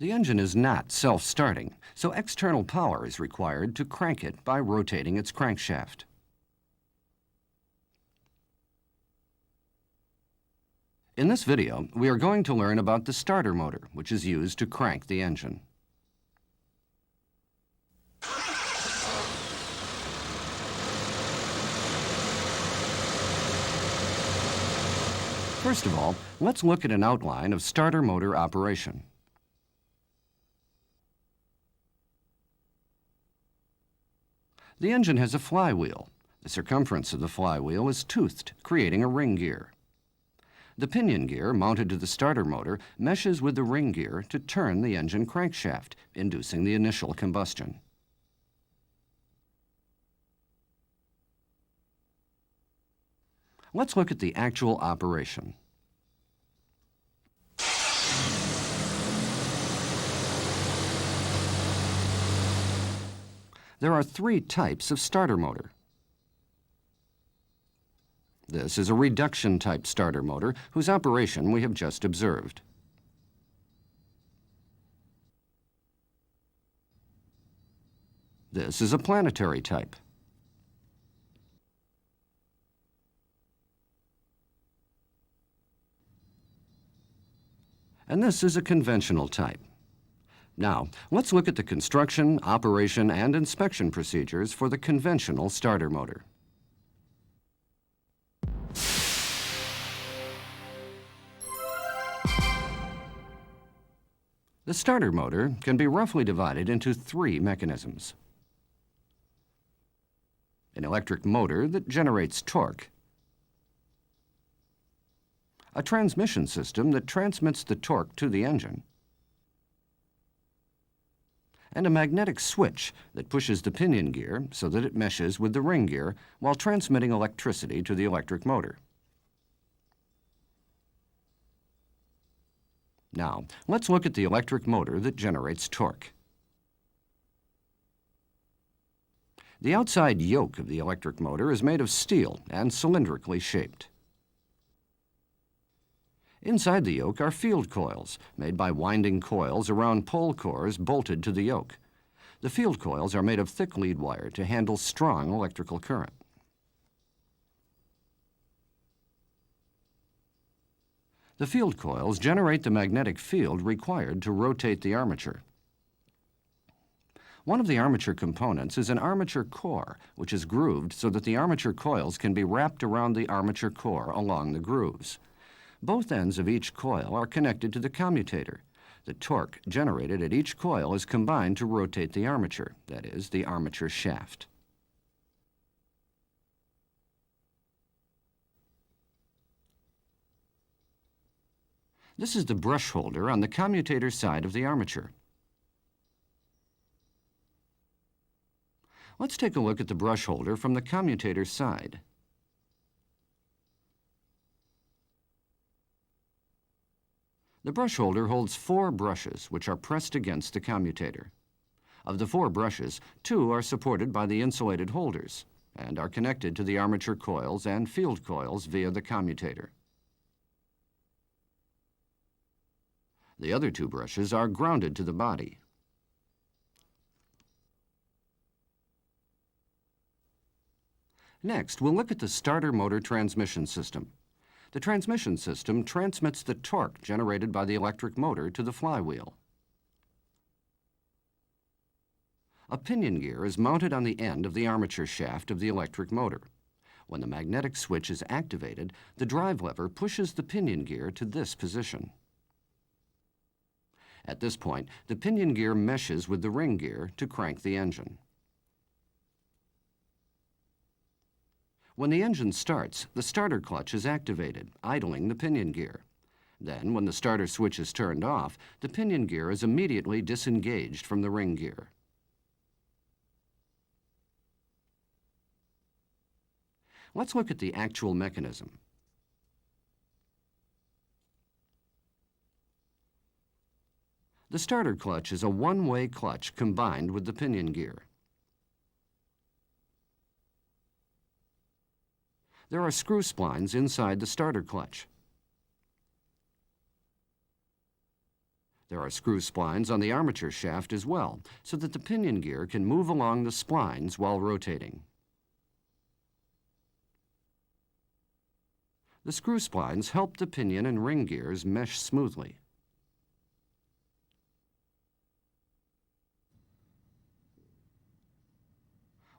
The engine is not self-starting, so external power is required to crank it by rotating its crankshaft. In this video, we are going to learn about the starter motor, which is used to crank the engine. First of all, let's look at an outline of starter motor operation. The engine has a flywheel. The circumference of the flywheel is toothed, creating a ring gear. The pinion gear mounted to the starter motor meshes with the ring gear to turn the engine crankshaft, inducing the initial combustion. Let's look at the actual operation. There are three types of starter motor. This is a reduction-type starter motor whose operation we have just observed. This is a planetary type. And this is a conventional type. Now, let's look at the construction, operation, and inspection procedures for the conventional starter motor. The starter motor can be roughly divided into three mechanisms. An electric motor that generates torque, a transmission system that transmits the torque to the engine, and a magnetic switch that pushes the pinion gear so that it meshes with the ring gear while transmitting electricity to the electric motor. Now, let's look at the electric motor that generates torque. The outside yoke of the electric motor is made of steel and cylindrically shaped. Inside the yoke are field coils, made by winding coils around pole cores bolted to the yoke. The field coils are made of thick lead wire to handle strong electrical current. The field coils generate the magnetic field required to rotate the armature. One of the armature components is an armature core, which is grooved so that the armature coils can be wrapped around the armature core along the grooves. Both ends of each coil are connected to the commutator. The torque generated at each coil is combined to rotate the armature, that is, the armature shaft. This is the brush holder on the commutator side of the armature. Let's take a look at the brush holder from the commutator side. The brush holder holds 4 brushes which are pressed against the commutator. Of the 4 brushes, 2 are supported by the insulated holders and are connected to the armature coils and field coils via the commutator. The other 2 brushes are grounded to the body. Next, we'll look at the starter motor transmission system. The transmission system transmits the torque generated by the electric motor to the flywheel. A pinion gear is mounted on the end of the armature shaft of the electric motor. When the magnetic switch is activated, the drive lever pushes the pinion gear to this position. At this point, the pinion gear meshes with the ring gear to crank the engine. When the engine starts, the starter clutch is activated, idling the pinion gear. Then, when the starter switch is turned off, the pinion gear is immediately disengaged from the ring gear. Let's look at the actual mechanism. The starter clutch is a one-way clutch combined with the pinion gear. There are screw splines inside the starter clutch. There are screw splines on the armature shaft as well, so that the pinion gear can move along the splines while rotating. The screw splines help the pinion and ring gears mesh smoothly.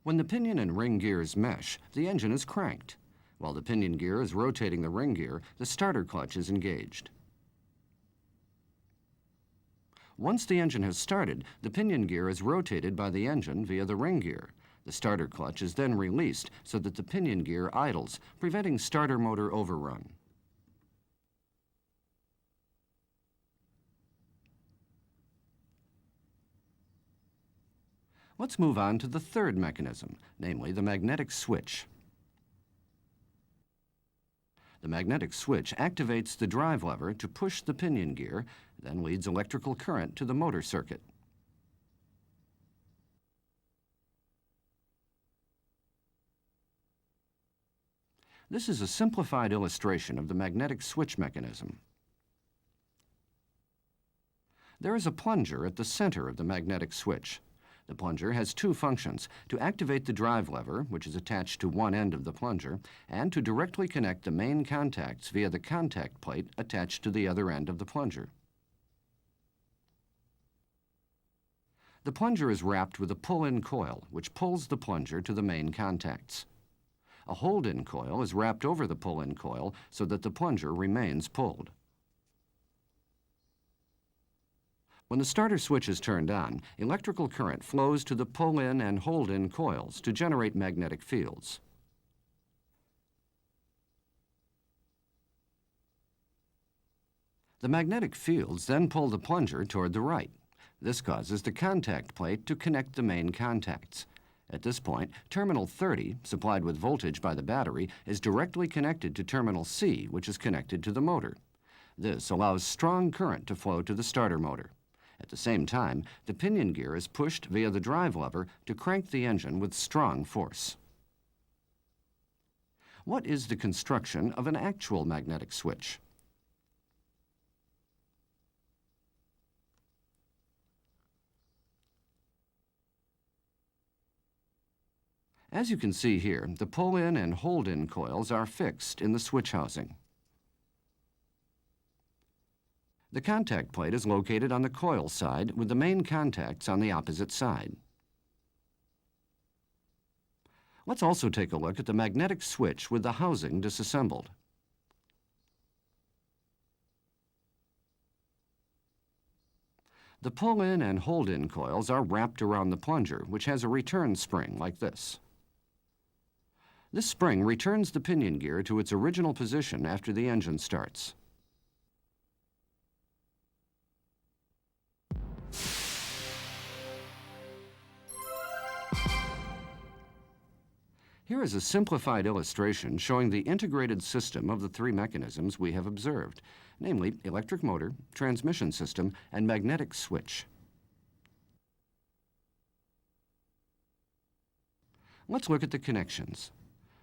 When the pinion and ring gears mesh, the engine is cranked. While the pinion gear is rotating the ring gear, the starter clutch is engaged. Once the engine has started, the pinion gear is rotated by the engine via the ring gear. The starter clutch is then released so that the pinion gear idles, preventing starter motor overrun. Let's move on to the third mechanism, namely the magnetic switch. The magnetic switch activates the drive lever to push the pinion gear, then leads electrical current to the motor circuit. This is a simplified illustration of the magnetic switch mechanism. There is a plunger at the center of the magnetic switch. The plunger has two functions: to activate the drive lever, which is attached to one end of the plunger, and to directly connect the main contacts via the contact plate attached to the other end of the plunger. The plunger is wrapped with a pull-in coil, which pulls the plunger to the main contacts. A hold-in coil is wrapped over the pull-in coil so that the plunger remains pulled. When the starter switch is turned on, electrical current flows to the pull-in and hold-in coils to generate magnetic fields. The magnetic fields then pull the plunger toward the right. This causes the contact plate to connect the main contacts. At this point, terminal 30, supplied with voltage by the battery, is directly connected to terminal C, which is connected to the motor. This allows strong current to flow to the starter motor. At the same time, the pinion gear is pushed via the drive lever to crank the engine with strong force. What is the construction of an actual magnetic switch? As you can see here, the pull-in and hold-in coils are fixed in the switch housing. The contact plate is located on the coil side with the main contacts on the opposite side. Let's also take a look at the magnetic switch with the housing disassembled. The pull-in and hold-in coils are wrapped around the plunger, which has a return spring like this. This spring returns the pinion gear to its original position after the engine starts. Here is a simplified illustration showing the integrated system of the three mechanisms we have observed, namely electric motor, transmission system, and magnetic switch. Let's look at the connections.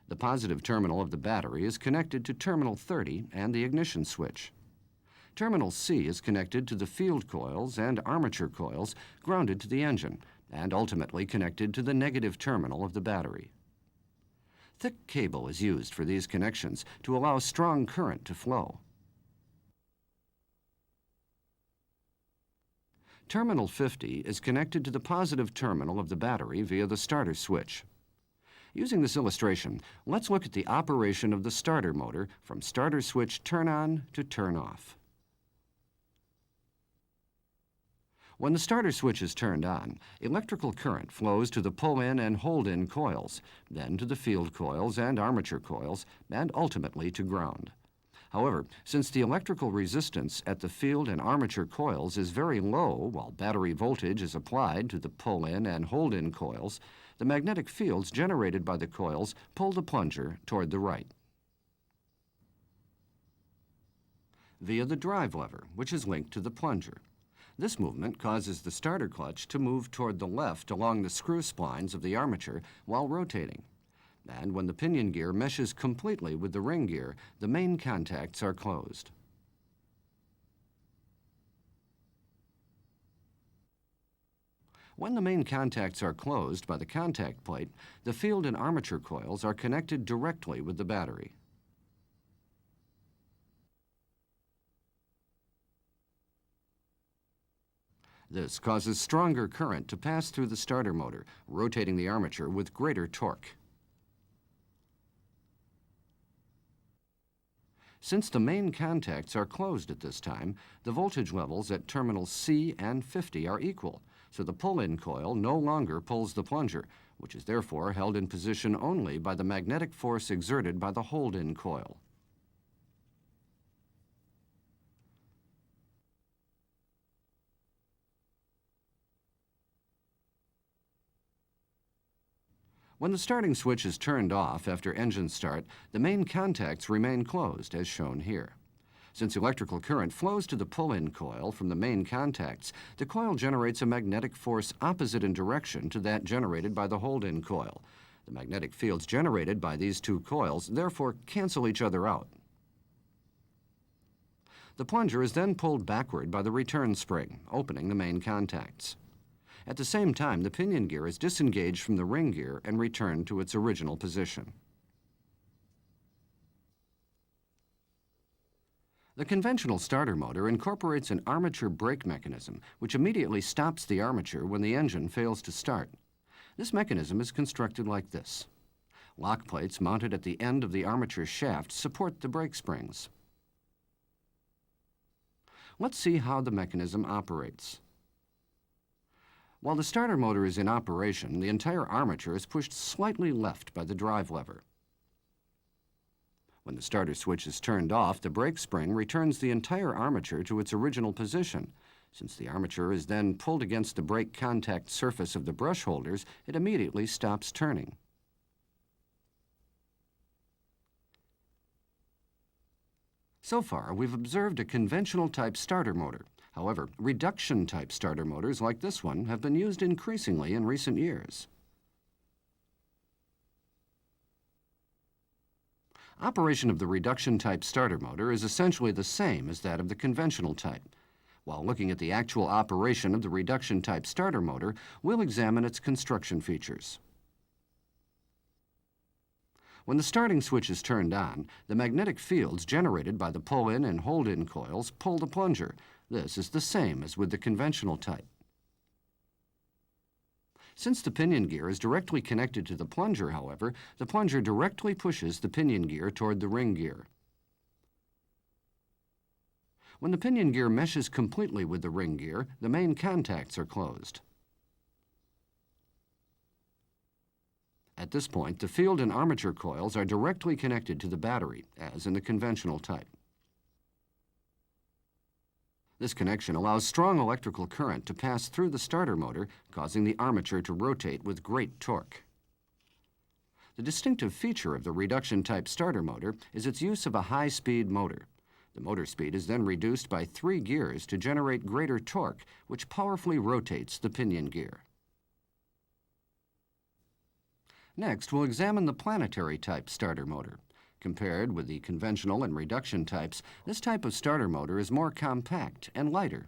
The positive terminal of the battery is connected to terminal 30 and the ignition switch. Terminal C is connected to the field coils and armature coils grounded to the engine and ultimately connected to the negative terminal of the battery. Thick cable is used for these connections to allow strong current to flow. Terminal 50 is connected to the positive terminal of the battery via the starter switch. Using this illustration, let's look at the operation of the starter motor from starter switch turn on to turn off. When the starter switch is turned on, electrical current flows to the pull-in and hold-in coils, then to the field coils and armature coils, and ultimately to ground. However, since the electrical resistance at the field and armature coils is very low while battery voltage is applied to the pull-in and hold-in coils, the magnetic fields generated by the coils pull the plunger toward the right. Via the drive lever, which is linked to the plunger. This movement causes the starter clutch to move toward the left along the screw splines of the armature while rotating. And when the pinion gear meshes completely with the ring gear, the main contacts are closed. When the main contacts are closed by the contact plate, the field and armature coils are connected directly with the battery. This causes stronger current to pass through the starter motor, rotating the armature with greater torque. Since the main contacts are closed at this time, the voltage levels at terminals C and 50 are equal, so the pull-in coil no longer pulls the plunger, which is therefore held in position only by the magnetic force exerted by the hold-in coil. When the starting switch is turned off after engine start, the main contacts remain closed, as shown here. Since electrical current flows to the pull-in coil from the main contacts, the coil generates a magnetic force opposite in direction to that generated by the hold-in coil. The magnetic fields generated by these two coils therefore cancel each other out. The plunger is then pulled backward by the return spring, opening the main contacts. At the same time, the pinion gear is disengaged from the ring gear and returned to its original position. The conventional starter motor incorporates an armature brake mechanism, which immediately stops the armature when the engine fails to start. This mechanism is constructed like this. Lock plates mounted at the end of the armature shaft support the brake springs. Let's see how the mechanism operates. While the starter motor is in operation, the entire armature is pushed slightly left by the drive lever. When the starter switch is turned off, the brake spring returns the entire armature to its original position. Since the armature is then pulled against the brake contact surface of the brush holders, it immediately stops turning. So far, we've observed a conventional type starter motor. However, reduction-type starter motors like this one have been used increasingly in recent years. Operation of the reduction-type starter motor is essentially the same as that of the conventional type. While looking at the actual operation of the reduction-type starter motor, we'll examine its construction features. When the starting switch is turned on, the magnetic fields generated by the pull-in and hold-in coils pull the plunger. This is the same as with the conventional type. Since the pinion gear is directly connected to the plunger, however, the plunger directly pushes the pinion gear toward the ring gear. When the pinion gear meshes completely with the ring gear, the main contacts are closed. At this point, the field and armature coils are directly connected to the battery, as in the conventional type. This connection allows strong electrical current to pass through the starter motor, causing the armature to rotate with great torque. The distinctive feature of the reduction-type starter motor is its use of a high-speed motor. The motor speed is then reduced by 3 gears to generate greater torque, which powerfully rotates the pinion gear. Next, we'll examine the planetary-type starter motor. Compared with the conventional and reduction types, this type of starter motor is more compact and lighter.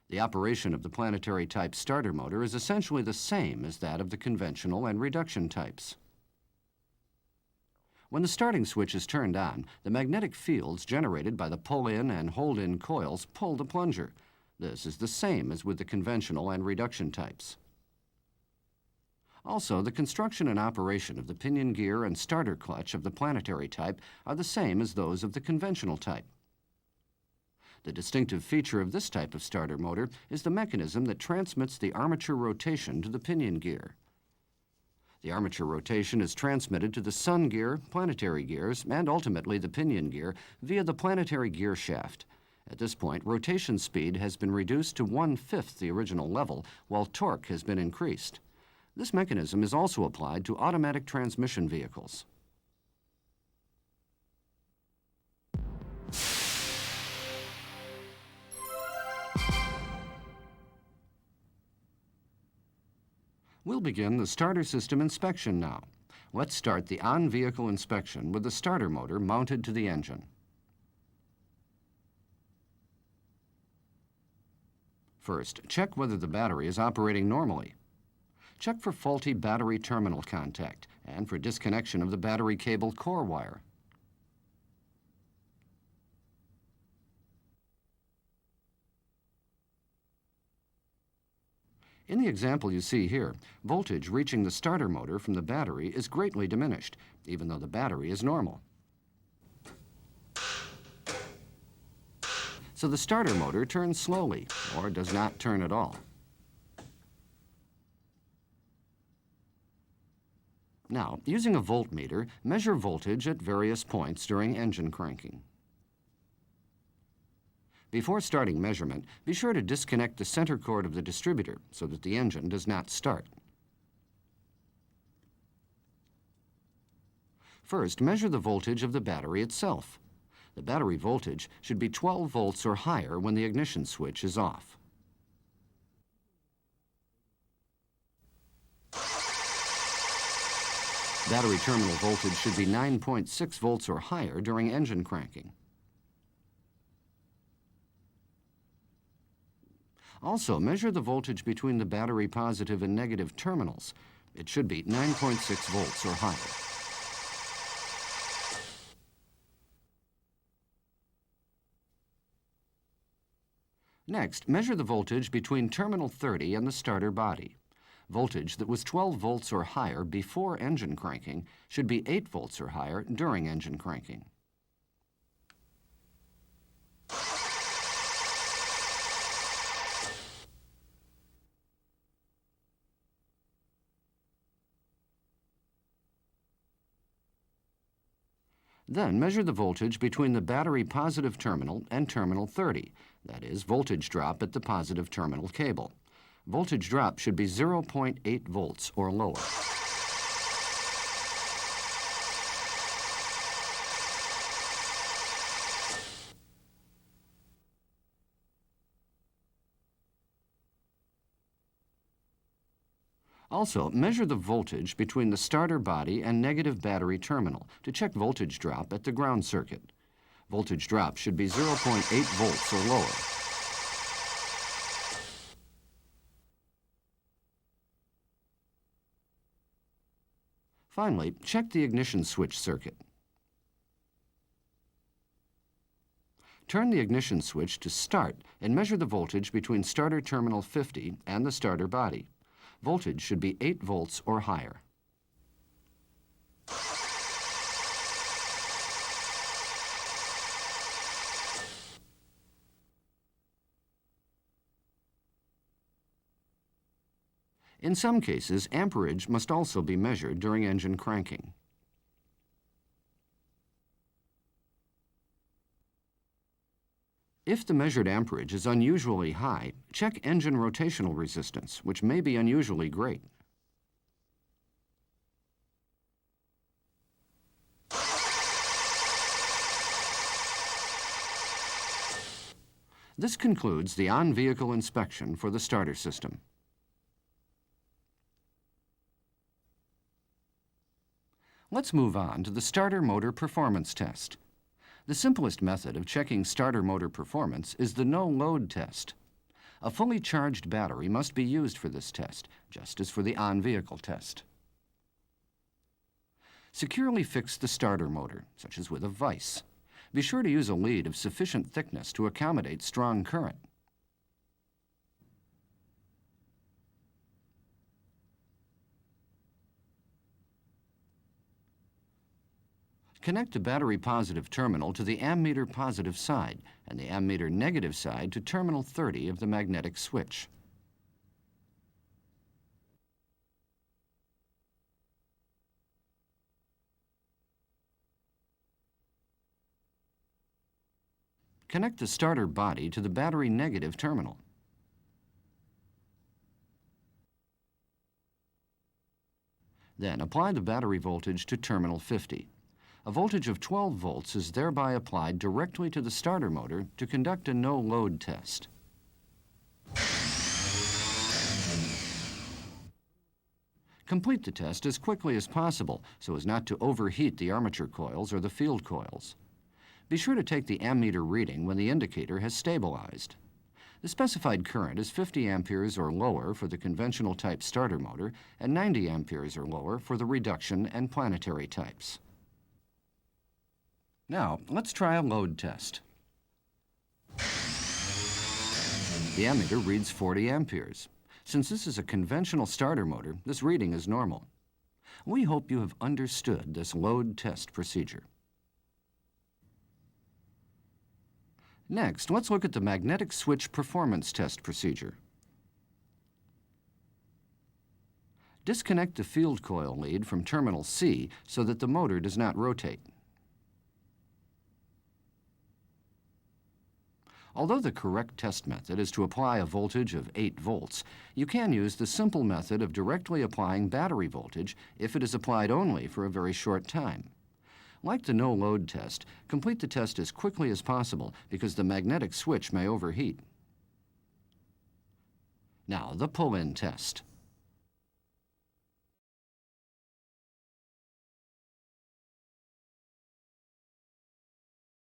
The operation of the planetary-type starter motor is essentially the same as that of the conventional and reduction types. When the starting switch is turned on, the magnetic fields generated by the pull-in and hold-in coils pull the plunger. This is the same as with the conventional and reduction types. Also, the construction and operation of the pinion gear and starter clutch of the planetary type are the same as those of the conventional type. The distinctive feature of this type of starter motor is the mechanism that transmits the armature rotation to the pinion gear. The armature rotation is transmitted to the sun gear, planetary gears, and ultimately the pinion gear via the planetary gear shaft. At this point, rotation speed has been reduced to 1/5 the original level, while torque has been increased. This mechanism is also applied to automatic transmission vehicles. We'll begin the starter system inspection now. Let's start the on-vehicle inspection with the starter motor mounted to the engine. First, check whether the battery is operating normally. Check for faulty battery terminal contact and for disconnection of the battery cable core wire. In the example you see here, voltage reaching the starter motor from the battery is greatly diminished, even though the battery is normal. So the starter motor turns slowly, or does not turn at all. Now, using a voltmeter, measure voltage at various points during engine cranking. Before starting measurement, be sure to disconnect the center cord of the distributor so that the engine does not start. First, measure the voltage of the battery itself. The battery voltage should be 12 volts or higher when the ignition switch is off. Battery terminal voltage should be 9.6 volts or higher during engine cranking. Also, measure the voltage between the battery positive and negative terminals. It should be 9.6 volts or higher. Next, measure the voltage between terminal 30 and the starter body. Voltage that was 12 volts or higher before engine cranking should be 8 volts or higher during engine cranking. Then measure the voltage between the battery positive terminal and terminal 30, that is, voltage drop at the positive terminal cable. Voltage drop should be 0.8 volts or lower. Also, measure the voltage between the starter body and negative battery terminal to check voltage drop at the ground circuit. Voltage drop should be 0.8 volts or lower. Finally, check the ignition switch circuit. Turn the ignition switch to start and measure the voltage between starter terminal 50 and the starter body. Voltage should be 8 volts or higher. In some cases, amperage must also be measured during engine cranking. If the measured amperage is unusually high, check engine rotational resistance, which may be unusually great. This concludes the on-vehicle inspection for the starter system. Let's move on to the starter motor performance test. The simplest method of checking starter motor performance is the no-load test. A fully charged battery must be used for this test, just as for the on-vehicle test. Securely fix the starter motor, such as with a vise. Be sure to use a lead of sufficient thickness to accommodate strong current. Connect the battery positive terminal to the ammeter positive side and the ammeter negative side to terminal 30 of the magnetic switch. Connect the starter body to the battery negative terminal. Then apply the battery voltage to terminal 50. A voltage of 12 volts is thereby applied directly to the starter motor to conduct a no-load test. Complete the test as quickly as possible so as not to overheat the armature coils or the field coils. Be sure to take the ammeter reading when the indicator has stabilized. The specified current is 50 amperes or lower for the conventional type starter motor and 90 amperes or lower for the reduction and planetary types. Now, let's try a load test. The ammeter reads 40 amperes. Since this is a conventional starter motor, this reading is normal. We hope you have understood this load test procedure. Next, let's look at the magnetic switch performance test procedure. Disconnect the field coil lead from terminal C so that the motor does not rotate. Although the correct test method is to apply a voltage of 8 volts, you can use the simple method of directly applying battery voltage if it is applied only for a very short time. Like the no-load test, complete the test as quickly as possible because the magnetic switch may overheat. Now, the pull-in test.